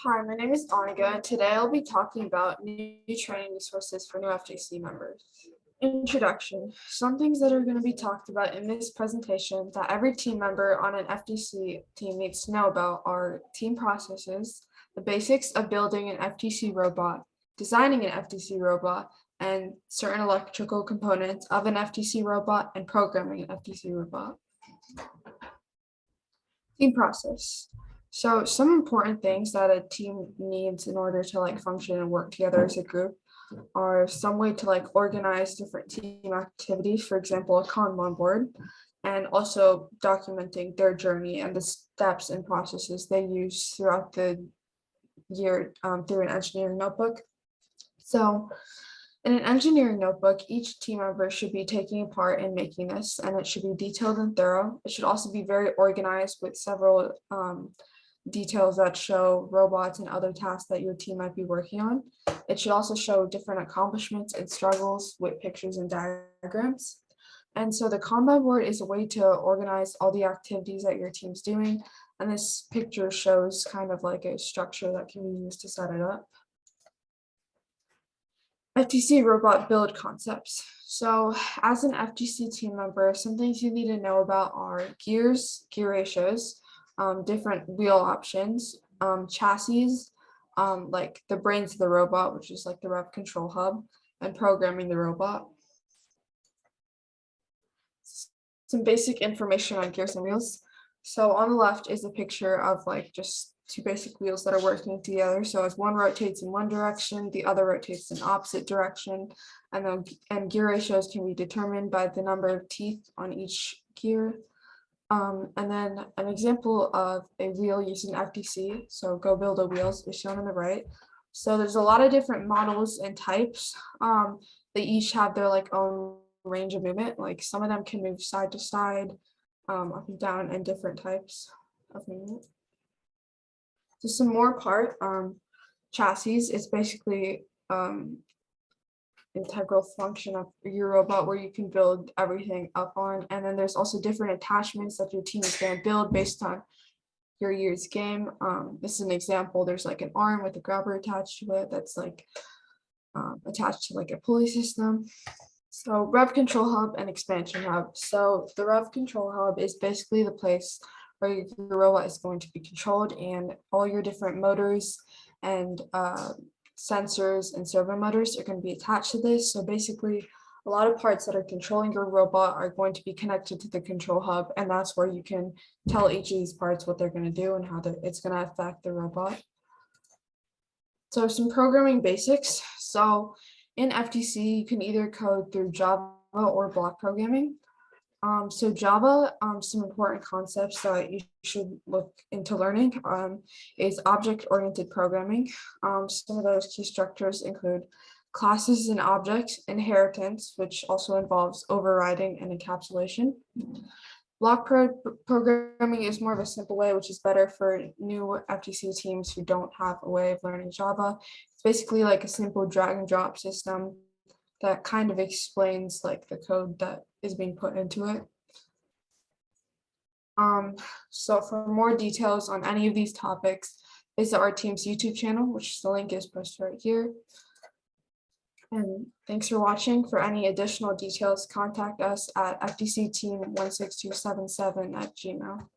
Hi, my name is Aniga, and today I'll be talking about new training resources for new FTC members. Introduction. Some things that are going to be talked about in this presentation that every team member on an FTC team needs to know about are team processes, the basics of building an FTC robot, designing an FTC robot, and certain electrical components of an FTC robot, and programming an FTC robot. Team process. So some important things that a team needs in order to function and work together as a group are some way to organize different team activities, for example, a Kanban board, and also documenting their journey and the steps and processes they use throughout the year through an engineering notebook. So in an engineering notebook, each team member should be taking part in making this, and it should be detailed and thorough. It should also be very organized with several details that show robots and other tasks that your team might be working on. It should also show different accomplishments and struggles with pictures and diagrams. And so the Kanban board is a way to organize all the activities that your team's doing. And this picture shows kind of like a structure that can be used to set it up. FTC robot build concepts. So as an FTC team member, some things you need to know about are gears, gear ratios, different wheel options, chassis, like the brains of the robot, which is like the rev control hub, and programming the robot. Some basic information on gears and wheels. So on the left is a picture of just two basic wheels that are working together. So as one rotates in one direction, the other rotates in opposite direction. And gear ratios can be determined by the number of teeth on each gear. And then an example of a wheel using FTC, so Go Build a Wheels, is shown on the right. So there's a lot of different models and types. They each have their own range of movement. Like some of them can move side to side, up and down, and different types of movement. So some more part chassis is basically integral function of your robot where you can build everything up on. And then there's also different attachments that your team is going to build based on your year's game. This is an example. There's an arm with a grabber attached to it that's attached to a pulley system. So rev control hub and expansion hub. So the rev control hub is basically the place where your robot is going to be controlled, and all your different motors and sensors and servo motors are going to be attached to this. So basically, a lot of parts that are controlling your robot are going to be connected to the control hub, and that's where you can tell each of these parts what they're going to do and how it's going to affect the robot. So some programming basics. So in FTC, you can either code through Java or block programming. So Java, some important concepts that you should look into learning is object-oriented programming. Some of those key structures include classes and objects, inheritance, which also involves overriding and encapsulation. Block programming is more of a simple way, which is better for new FTC teams who don't have a way of learning Java. It's basically like a simple drag and drop system that kind of explains the code that is being put into it. So for more details on any of these topics, visit our team's YouTube channel, which the link is posted right here. And thanks for watching. For any additional details, contact us at FTCteam16277@gmail.com.